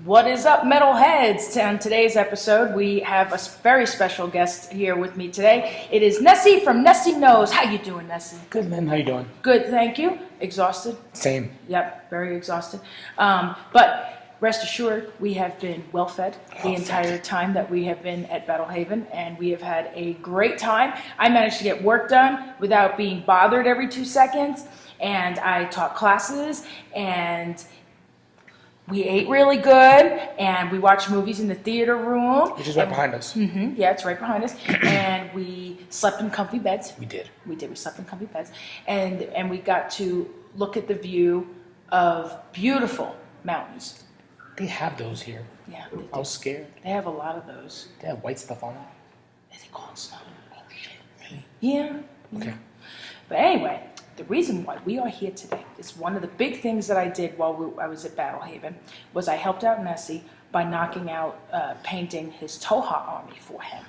What is up, Metalheads? On today's episode, we have a very special guest here with me today. It is Nessie from Nessie Knows. How you doing, Nessie? Good, man. How you doing? Good, thank you. Exhausted? Same. Yep, very exhausted. But rest assured, we have been well-fed the entire time that we have been at Battlehaven, and we have had a great time. I managed to get work done without being bothered every 2 seconds, and I taught classes, and we ate really good, and we watched movies in the theater room. Which is right behind us. Mm-hmm, yeah, it's right behind us. And we slept in comfy beds. We did. We slept in comfy beds. And we got to look at the view of beautiful mountains. They have those here. Yeah, they do. I was scared. They have a lot of those. They have white stuff on it. They call it snow. Oh, shit. Really? Yeah. Okay. But anyway, the reason why we are here today is one of the big things that I did while I was at Battlehaven was I helped out Nessie by knocking out, painting his Tohaa army for him.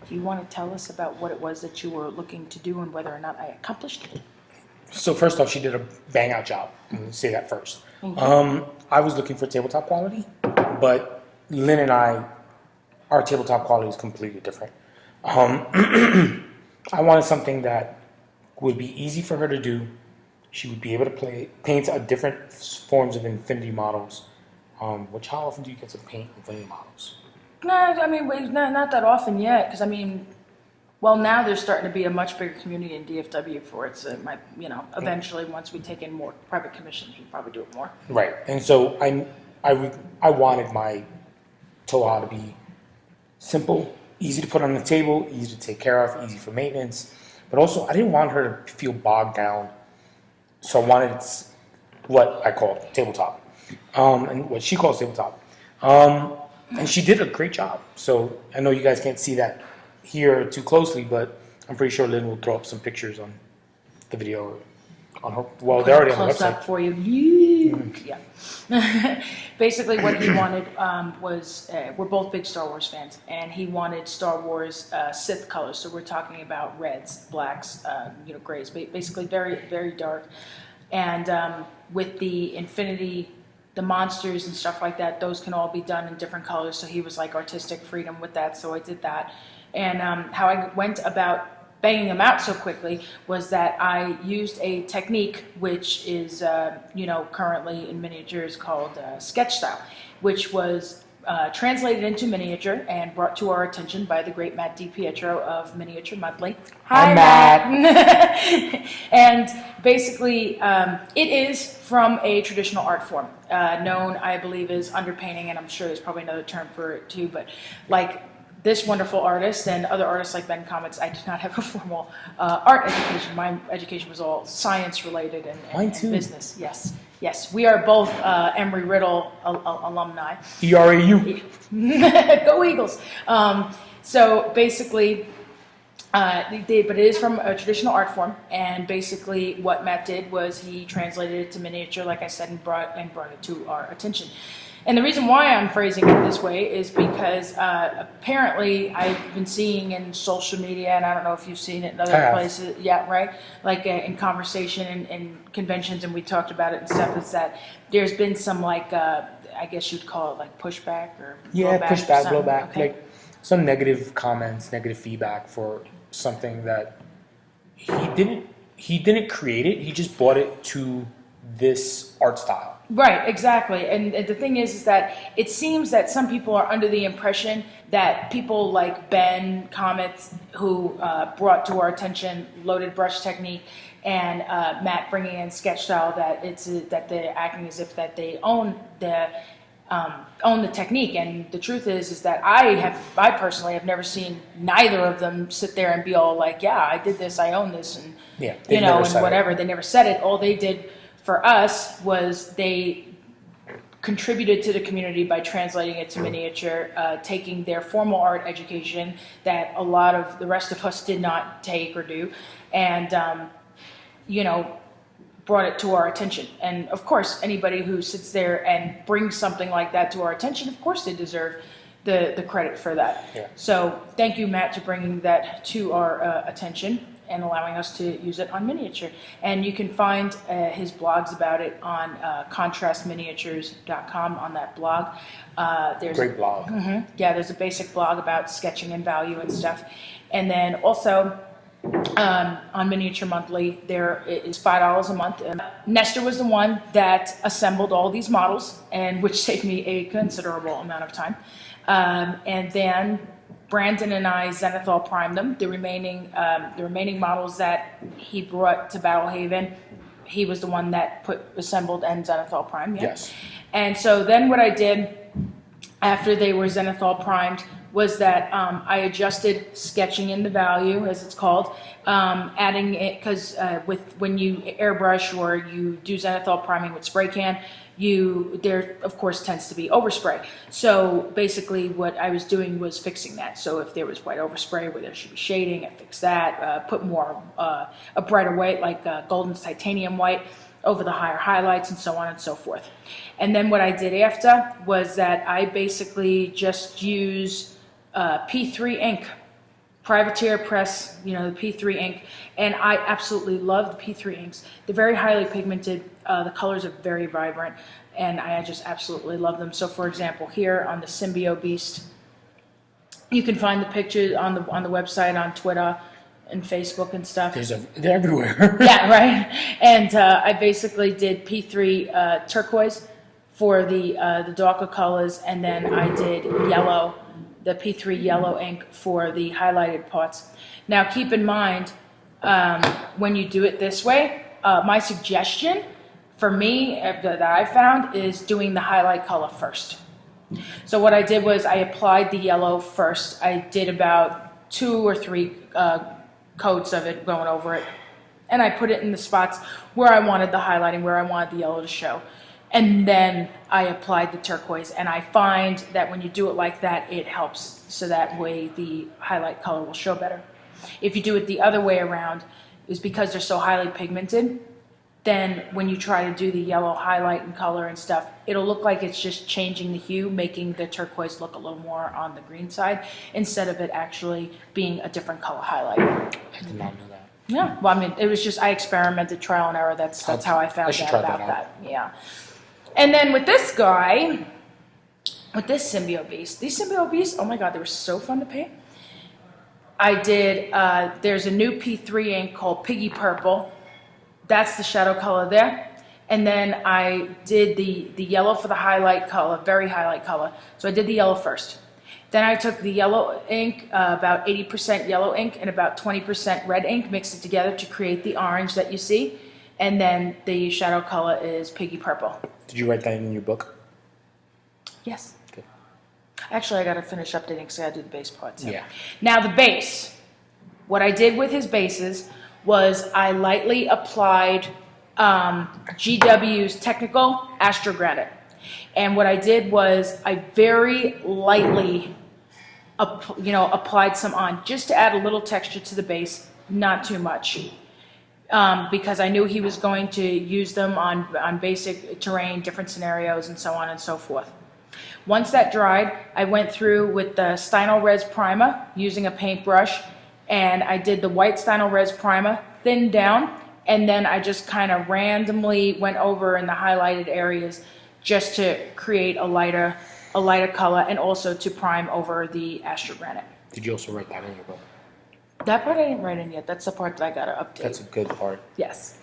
Do you want to tell us about what it was that you were looking to do and whether or not I accomplished it? So first off, she did a bang out job. I'm going to say that first. I was looking for tabletop quality, but Lynn and our tabletop quality is completely different. I wanted something that would be easy for her to do. She would be able to paint different forms of infinity models. Which, how often do you get to paint infinity models? No, I mean, not that often yet, because I mean, well, now there's starting to be a much bigger community in DFW for it, so it might, eventually once we take in more private commissions, we'll probably do it more. Right, and so I wanted my Tohaa to be simple, easy to put on the table, easy to take care of, easy for maintenance. But also, I didn't want her to feel bogged down, so I wanted what I call tabletop, and what she calls tabletop. And she did a great job. So I know you guys can't see that here too closely, but I'm pretty sure Lynn will throw up some pictures on the video on her. Well, they're already on the Close website. up for you. Yeah. Basically, what he wanted was we're both big Star Wars fans, and he wanted Star Wars Sith colors. So we're talking about reds, blacks, grays, basically very, very dark. And with the Infinity, the monsters and stuff like that, those can all be done in different colors. So he was like artistic freedom with that. So I did that. And how I went about banging them out so quickly was that I used a technique which is, currently in miniatures called sketch style, which was translated into miniature and brought to our attention by the great Matt DiPietro of Miniature Monthly. Hi, Matt. And basically, it is from a traditional art form known, I believe, as underpainting, and I'm sure there's probably another term for it too, but like this wonderful artist and other artists like Ben Comets, I did not have a formal art education. My education was all science related and business. Yes. We are both Embry-Riddle alumni. ERAU. Go Eagles. So basically, but it is from a traditional art form, and basically what Matt did was he translated it to miniature, like I said, and brought it to our attention. And the reason why I'm phrasing it this way is because apparently I've been seeing in social media, and I don't know if you've seen it in other places, yeah, right? Like in conversation and conventions, and we talked about it and stuff, is that there's been some I guess you'd call it like pushback or blowback, okay. like some negative comments, negative feedback for something that he didn't create it. He just brought it to this art style. Right, exactly. And the thing is that it seems that some people are under the impression that people like Ben Comets, who brought to our attention loaded brush technique, and Matt bringing in sketch style, that they're acting as if that they own the technique. And the truth is that I personally have never seen neither of them sit there and be all like, yeah, I did this, I own this, and and whatever. They never said it. All they did for us was they contributed to the community by translating it to miniature, taking their formal art education that a lot of the rest of us did not take or do, and brought it to our attention. And of course, anybody who sits there and brings something like that to our attention, of course they deserve the credit for that. Yeah. So thank you, Matt, for bringing that to our attention. and allowing us to use it on miniature. And you can find his blogs about it on contrastminiatures.com on that blog. There's Great blog. Yeah, there's a basic blog about sketching and value and stuff. And then also on Miniature Monthly, there is $5 a month. And Nestor was the one that assembled all these models, and which saved me a considerable amount of time. And then Brandon and I Zenithal primed them. The remaining models that he brought to Battlehaven, he was the one that assembled and Zenithal primed. Yeah? Yes. And so then what I did after they were Zenithal primed was that I adjusted sketching in the value, as it's called, adding it, because when you airbrush or you do zenithal priming with spray can, there of course tends to be overspray. So basically what I was doing was fixing that. So if there was white overspray where there should be shading, I fixed that, put more, a brighter white like golden titanium white over the higher highlights and so on and so forth. And then what I did after was that I basically just use P3 ink, Privateer Press, the P3 ink, and I absolutely love the P3 inks. They're very highly pigmented, the colors are very vibrant, and I just absolutely love them. So for example, here on the Symbio Beast, you can find the pictures on the website, on Twitter and Facebook and stuff. They're everywhere. Yeah, right. And I basically did P3 turquoise for the darker colors, and then I did yellow, the P3 yellow ink for the highlighted parts. Now keep in mind, when you do it this way, my suggestion for me that I found is doing the highlight color first. So what I did was I applied the yellow first. I did about 2 or 3 coats of it going over it, and I put it in the spots where I wanted the highlighting, where I wanted the yellow to show. And then I applied the turquoise, and I find that when you do it like that, it helps, so that way the highlight color will show better. If you do it the other way around, is because they're so highly pigmented, then when you try to do the yellow highlight and color and stuff, it'll look like it's just changing the hue, making the turquoise look a little more on the green side, instead of it actually being a different color highlight. I did not know that. Yeah, well, I mean, it was just, I experimented, trial and error. That's how I found out about that. Yeah. And then with this guy, with this Symbio Beast, these Symbio Beasts, oh my God, they were so fun to paint. I did, there's a new P3 ink called Piggy Purple. That's the shadow color there. And then I did the yellow for the highlight color, very highlight color. So I did the yellow first. Then I took the yellow ink, about 80% yellow ink and about 20% red ink, mixed it together to create the orange that you see. And then the shadow color is Piggy Purple. Did you write that in your book? Yes. Good. Actually, I got to finish updating because I got to do the base part too. Yeah. Now the base. What I did with his bases was I lightly applied GW's Technical Astro Granite. And what I did was I very lightly applied some on, just to add a little texture to the base, not too much. Because I knew he was going to use them on basic terrain, different scenarios, and so on and so forth. Once that dried, I went through with the Stynol Res Primer using a paintbrush, and I did the white Stynol Res Primer, thinned down, and then I just kind of randomly went over in the highlighted areas just to create a lighter color, and also to prime over the Astro Granite. Did you also write that in your book? That part I didn't write in yet. That's the part that I gotta update. That's a good part. Yes.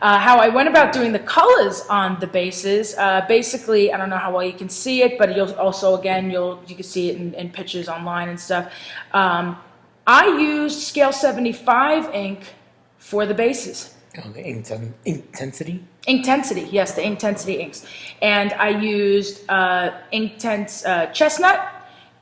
How I went about doing the colors on the bases, basically, I don't know how well you can see it, but you'll also, again, you can see it in pictures online and stuff. I used Scale 75 ink for the bases. Oh, the intensity? Inkintensity, yes, the Inkintensity inks. And I used Inktense Chestnut,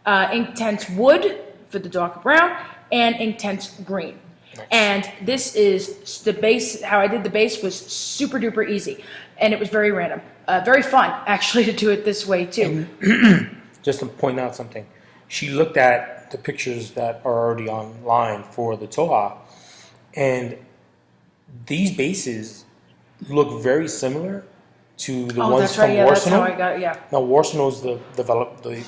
Inktense Wood for the darker brown, and Inktense Green. Nice. And this is the base. How I did the base was super duper easy, and it was very random. Very fun, actually, to do it this way, too. And just to point out something, she looked at the pictures that are already online for the Tohaa, and these bases look very similar to the ones that's from right. Yeah, Warsenal. that's how I got it. Yeah. Now, Warsenal's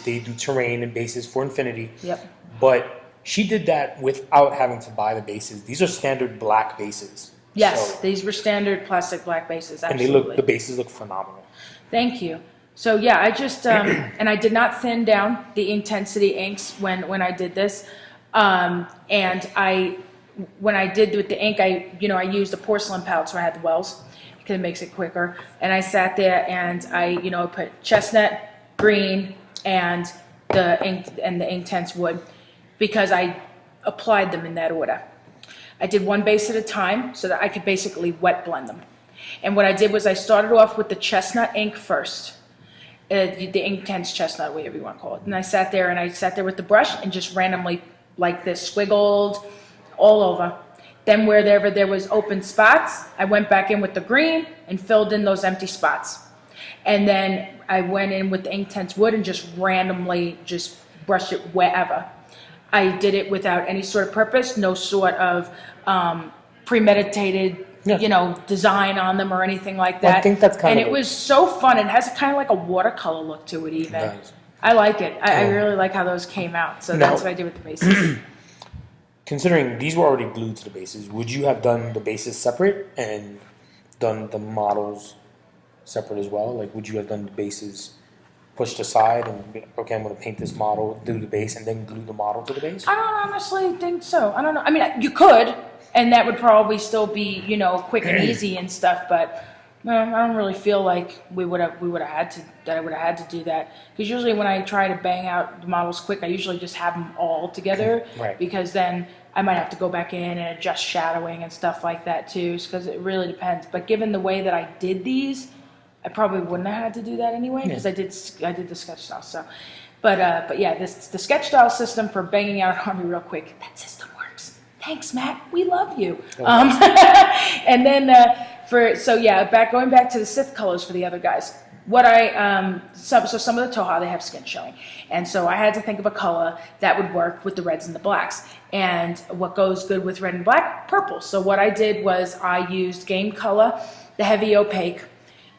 they do terrain and bases for Infinity. Yep. But she did that without having to buy the bases. These are standard black bases. Yes, So, these were standard plastic black bases. and Absolutely. the bases look phenomenal. Thank you. So yeah, I just and I did not thin down the intensity inks when I did this, and when I did with the ink, I used a porcelain palette, so I had the wells because it makes it quicker. And I sat there and I put chestnut, green, and the Inktense wood because I applied them in that order. I did one base at a time so that I could basically wet blend them. And what I did was I started off with the chestnut ink first. The Inktense chestnut, whatever you want to call it. And I sat there with the brush and just randomly like this squiggled all over. Then wherever there was open spots, I went back in with the green and filled in those empty spots. And then I went in with the Inktense wood and just randomly just brushed it wherever. I did it without any sort of purpose, no sort of premeditated design on them or anything like that. Well, I think that's kind and of it was so fun. It has kind of like a watercolor look to it even. Nice. I like it. I really like how those came out. So that's what I did with the bases. Considering these were already glued to the bases, would you have done the bases separate and done the models separate as well? Like, would you have done the bases pushed aside and be, okay, I'm going to paint this model, do the base, and then glue the model to the base? I don't honestly think so. I don't know. I mean, you could, and that would probably still be, quick and easy and stuff. But no, I don't really feel like I would have had to do that. Because usually when I try to bang out the models quick, I usually just have them all together. Right. Because then I might have to go back in and adjust shadowing and stuff like that too. Because it really depends. But given the way that I did these, I probably wouldn't have had to do that anyway because I did the sketch style. So, but yeah, the sketch style system for banging out an army real quick. That system works. Thanks, Matt. We love you. And then going back to the Sith colors for the other guys. What some of the Tohaa, they have skin showing, and so I had to think of a color that would work with the reds and the blacks. And what goes good with red and black? Purple. So what I did was I used Game Color, the heavy opaque.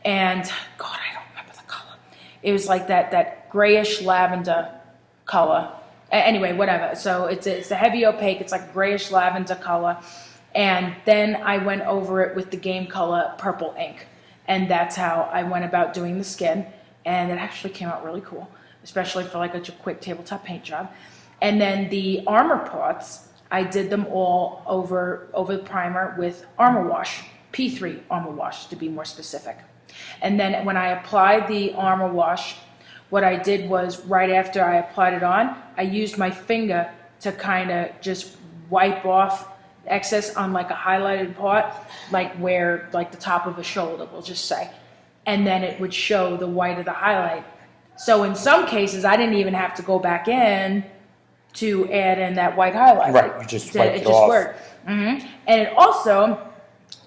And God, I don't remember the color. It was like that grayish lavender color. Anyway, whatever. So it's a heavy opaque. It's like grayish lavender color. And then I went over it with the Game Color purple ink. And that's how I went about doing the skin. And it actually came out really cool, especially for like a quick tabletop paint job. And then the armor parts, I did them all over the primer with Armor Wash, P3 Armor Wash to be more specific. And then when I applied the Armor Wash, what I did was right after I applied it on, I used my finger to kind of just wipe off excess on like a highlighted part, like where like the top of a shoulder, we'll just say. And then it would show the white of the highlight. So in some cases, I didn't even have to go back in to add in that white highlight. Right, you just wiped it off. It just worked. Mm-hmm. And it also,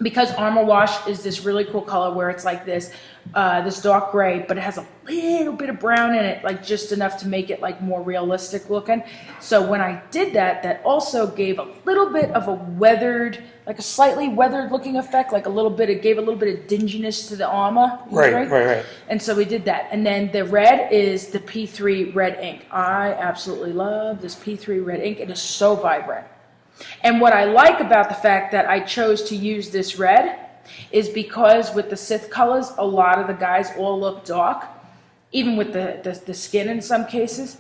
because Armor Wash is this really cool color where it's like this dark gray, but it has a little bit of brown in it, like just enough to make it like more realistic looking. So when I did that, that also gave a little bit of a weathered, like a slightly weathered looking effect, like it gave a little bit of dinginess to the armor. Right. And so we did that. And then the red is the P3 red ink. I absolutely love this P3 red ink. It is so vibrant. And what I like about the fact that I chose to use this red is because with the Sith colors, a lot of the guys all look dark, even with the skin in some cases.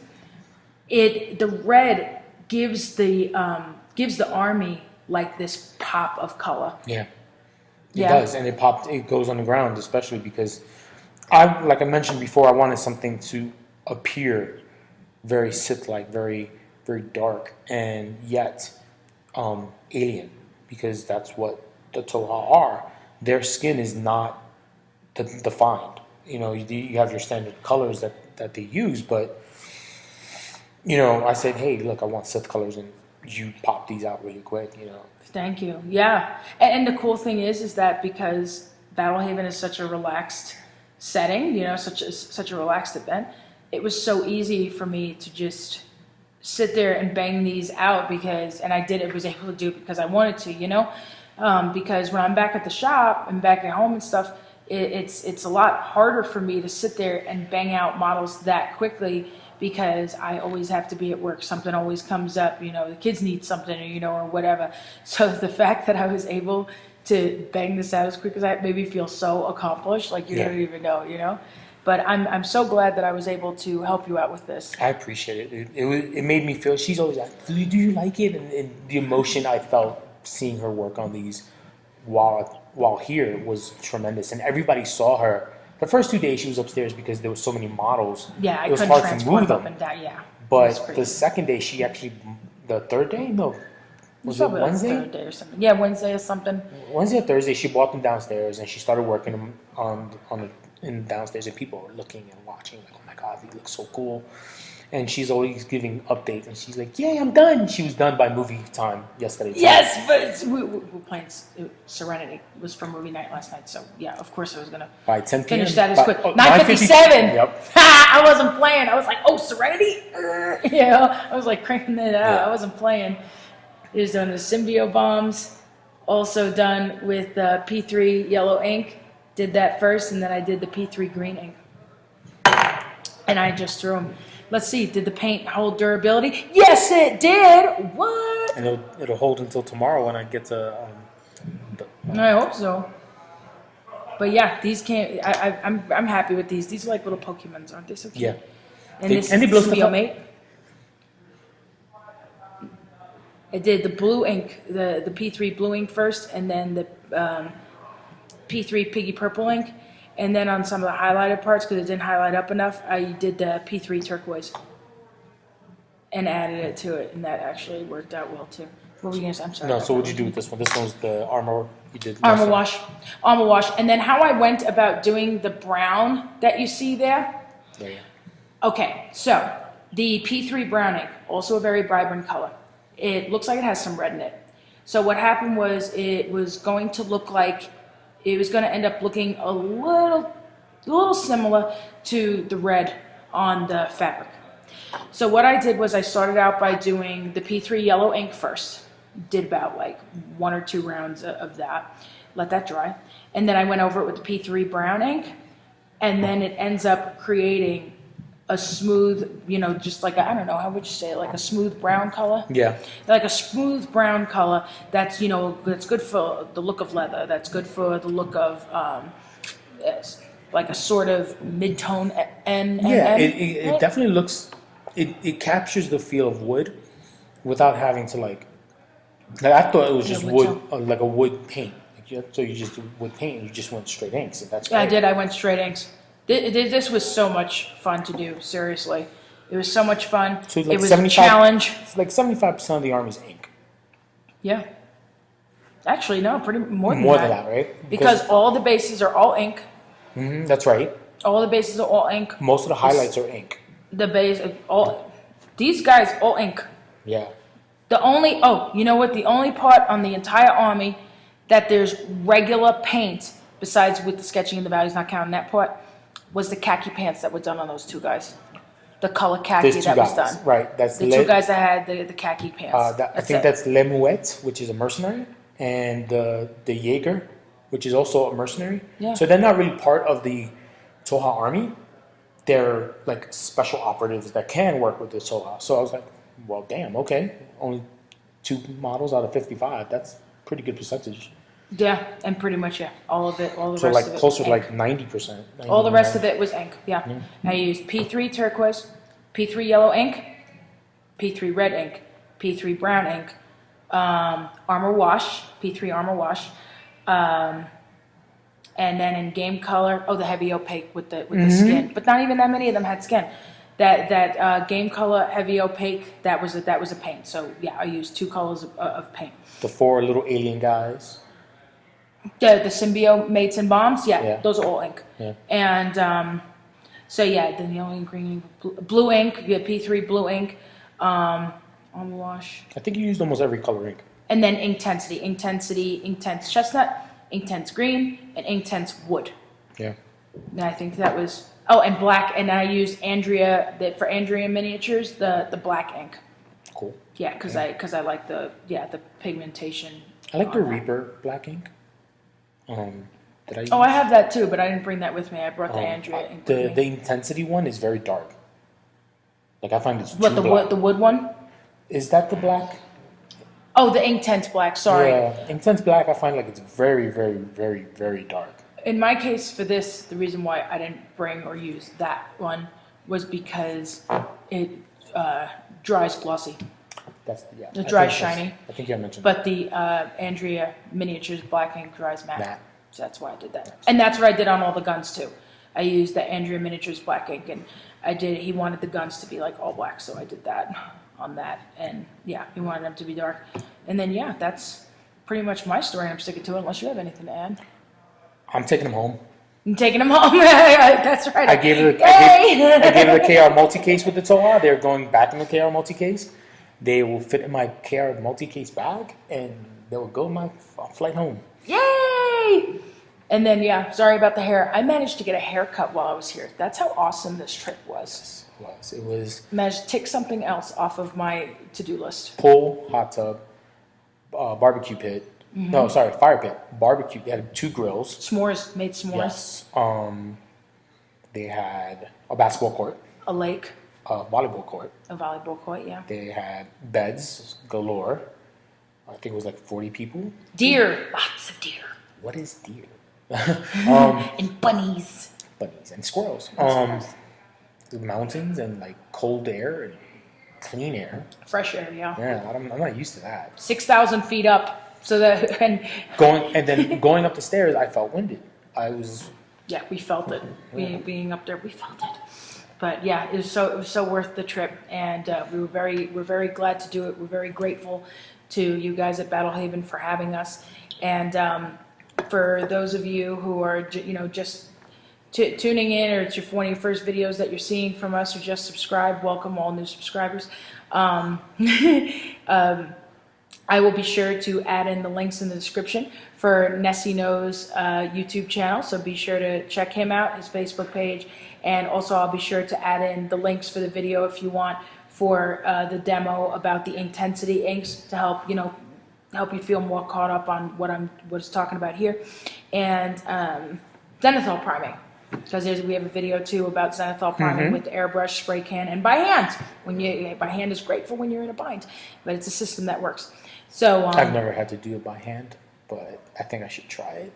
The red gives the army like this pop of color. Yeah, it does, and it goes on the ground, especially because like I mentioned before, I wanted something to appear very Sith-like, very very dark, and yet alien, because that's what the Tohaa are. Their skin is not defined. You have your standard colors that they use, but I said, hey, look, I want Sith colors, and you pop these out really quick. Thank you. Yeah, and the cool thing is that because Battlehaven is such a relaxed setting, such a relaxed event, it was so easy for me to just sit there and bang these out and I was able to do it because I wanted to, because when I'm back at the shop and back at home and stuff, it's a lot harder for me to sit there and bang out models that quickly because I always have to be at work. Something always comes up, the kids need something, or whatever. So the fact that I was able to bang this out as quick as I made me feel so accomplished, like you don't even know. But I'm so glad that I was able to help you out with this. I appreciate it. It made me feel. She's always like, "Do you like it?" And the emotion I felt seeing her work on these while here was tremendous. And everybody saw her. The first 2 days she was upstairs because there were so many models. Yeah, I it was couldn't hard to transport move them them. up and down. Yeah, But the second day, the third day, no, was it Wednesday? Like Thursday or something. Yeah, Wednesday or something. Wednesday or Thursday, she brought them downstairs and she started working them in downstairs, and people were looking and watching, like, oh my god, they look so cool. And she's always giving updates, and she's like, "Yay, I'm done." She was done by movie time yesterday. Yes, but we're playing Serenity. It was for movie night last night, so yeah, of course I was gonna By 10 p.m. finish that as quick. 9:57. Yep. Ha! I wasn't playing. I was like, oh, Serenity. I was like cranking that out. Yeah. I wasn't playing. It was done with Symbio bombs. Also done with P3 yellow ink. Did that first, and then I did the P3 green ink. And I just threw them. Let's see, did the paint hold durability? Yes, it did. What? And it'll hold until tomorrow when I get to. I hope so. But yeah, these came. I'm happy with these. These are like little Pokemons, aren't they? So cute. Yeah. And They- this and they is blow the stuff Symbio up. mate. I did the blue ink, the P3 blue ink first, and then the P3 piggy purple ink. And then on some of the highlighted parts, because it didn't highlight up enough, I did the P3 turquoise and added it to it, and that actually worked out well too. What were you gonna say? I'm sorry. No, so what'd you do with this one? This one's the armor you did. Armor wash. And then how I went about doing the brown that you see there. Yeah. Okay, so the P3 brown ink, also a very vibrant color. It looks like it has some red in it. So what happened was it was going to look like, it was going to end up looking a little similar to the red on the fabric. So what I did was I started out by doing the P3 yellow ink first. Did about like 1 or 2 rounds of that. Let that dry. And then I went over it with the P3 brown ink. And then it ends up creating a smooth, just like, I don't know, how would you say it? Like a smooth brown color? Yeah. Like a smooth brown color that's, that's good for the look of leather. That's good for the look of, like a sort of mid-tone N. Yeah, it definitely looks, it captures the feel of wood without having to like I thought it was just wood, like a wood paint. So you just do wood paint and you just went straight inks. So that's I did. I went straight inks. This was so much fun to do. Seriously, it was so much fun. So like it was a challenge. It's like 75% of the army is ink. Yeah. Actually, no, pretty more than that, right? Because all the bases are all ink. Mm-hmm, that's right. All the bases are all ink. Most of the highlights are ink. The base, these guys all ink. Yeah. You know what? The only part on the entire army that there's regular paint, besides with the sketching and the values, not counting that part, was the khaki pants that were done on those 2 guys. The color khaki that was done. Right. That's the 2 guys that had the khaki pants. I think that's Le Mouette, which is a mercenary, and the Jaeger, which is also a mercenary. Yeah. So they're not really part of the Tohaa army. They're like special operatives that can work with the Tohaa. So I was like, well, damn, okay. Only 2 models out of 55. That's pretty good percentage. Yeah, and pretty much, all of it, all the So rest like of it. closer to like 90%. All the rest of it was ink, yeah. I used P3 turquoise, P3 yellow ink, P3 red ink, P3 brown ink, armor wash, P3 armor wash, and then in game color, the heavy opaque with the skin. But not even that many of them had skin. That game color heavy opaque, that was a paint. So yeah, I used 2 colors of paint. The 4 little alien guys. The Symbio mates and bombs, those are all ink. Yeah. And then yellow ink, green ink, blue ink, you had P3 blue ink, armor wash. I think you used almost every color ink. And then Inktense, Inktense chestnut, Inktense green, and Inktense wood. Yeah. And I think that was, and black, and I used Andrea, for Andrea miniatures, the black ink. Cool. Yeah, because I like the pigmentation. I like the Reaper black ink. I have that too, but I didn't bring that with me. I brought the Andrea ink with me. The intensity one is very dark. Like I find it's What, too the black. wood, the wood one? Is that the black? Oh, the Inktense black, sorry. Yeah, intense black. I find like it's very, very, very, very dark. In my case, for this, the reason why I didn't bring or use that one was because it dries glossy. That's It dries shiny. I think you mentioned. But the Andrea Miniatures Black Ink dries matte. Matte. So that's why I did that. And that's what I did on all the guns too. I used the Andrea Miniatures Black Ink, and he wanted the guns to be like all black, so I did that on that. And yeah, he wanted them to be dark. And then yeah, that's pretty much my story, and I'm sticking to it unless you have anything to add. I'm taking them home. I'm taking them home. That's right. I gave her the KR multi-case with the Tohaa. They're going back in the KR multi-case. They will fit in my KR multi-case bag, and they will go on my flight home. Yay! And then, yeah, sorry about the hair. I managed to get a haircut while I was here. That's how awesome this trip was. It was Managed to tick something else off of my to-do list. pool, hot tub, barbecue pit. No, sorry, fire pit, barbecue. They had 2 grills. S'mores, made s'mores. Yes. They had a basketball court, A lake, a volleyball court. a volleyball court, yeah. They had beds galore. I think it was like 40 people. Deer, lots of deer. What is deer? And bunnies. Bunnies and squirrels. The mountains and like cold air and clean air. Fresh air, yeah. Yeah, I'm not used to that. 6,000 feet up. So that, and Going up the stairs, I felt winded. I was. yeah, we felt it. Being up there, we felt it. But yeah, it was so worth the trip, and we're very glad to do it. We're very grateful to you guys at Battlehaven for having us, and for those of you who are just tuning in, or it's one of your first videos that you're seeing from us, or just subscribed. Welcome all new subscribers. I will be sure to add in the links in the description for Nessie Knows YouTube channel, so be sure to check him out, his Facebook page, and also I'll be sure to add in the links for the video if you want for the demo about the intensity inks to help you feel more caught up on what it's talking about here, and zenithal priming, because we have a video too about zenithal priming with the airbrush, spray can, and by hand. By hand is great for when you're in a bind, but it's a system that works. So I've never had to do it by hand, but I think I should try it.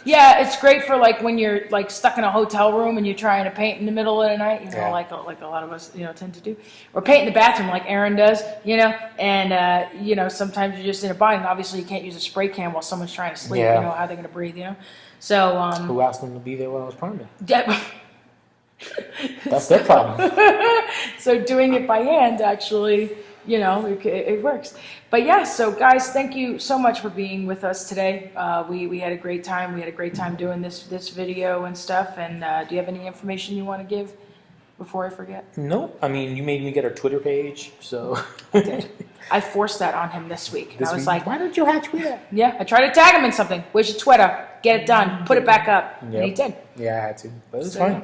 Yeah, it's great for like when you're like stuck in a hotel room and you're trying to paint in the middle of the night, like a lot of us tend to do, or paint in the bathroom like Aaron does, and sometimes you're just in a bind, and obviously you can't use a spray can while someone's trying to sleep. Yeah. How they're gonna breathe, So who asked them to be there when I was priming? Yeah. That's their problem. So doing it by hand actually, it works. But yeah, so guys, thank you so much for being with us today. We had a great time. We had a great time doing this video and stuff. And do you have any information you want to give before I forget? No, I mean, you made me get our Twitter page, so. I did. I forced that on him this week. I was like, why don't you have Twitter? Yeah, I tried to tag him in something. Where's your Twitter? Get it done. Put it back up. Yep. And he did. Yeah, I had to, but it was fine.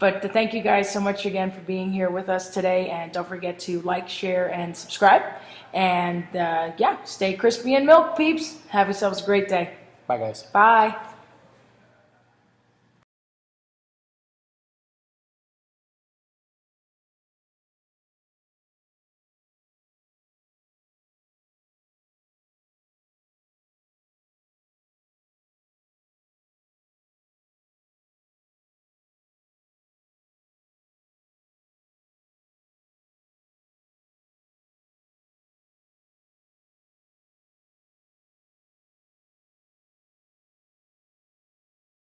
But thank you guys so much again for being here with us today. And don't forget to like, share, and subscribe. And stay crispy and milk, peeps. Have yourselves a great day. Bye, guys. Bye.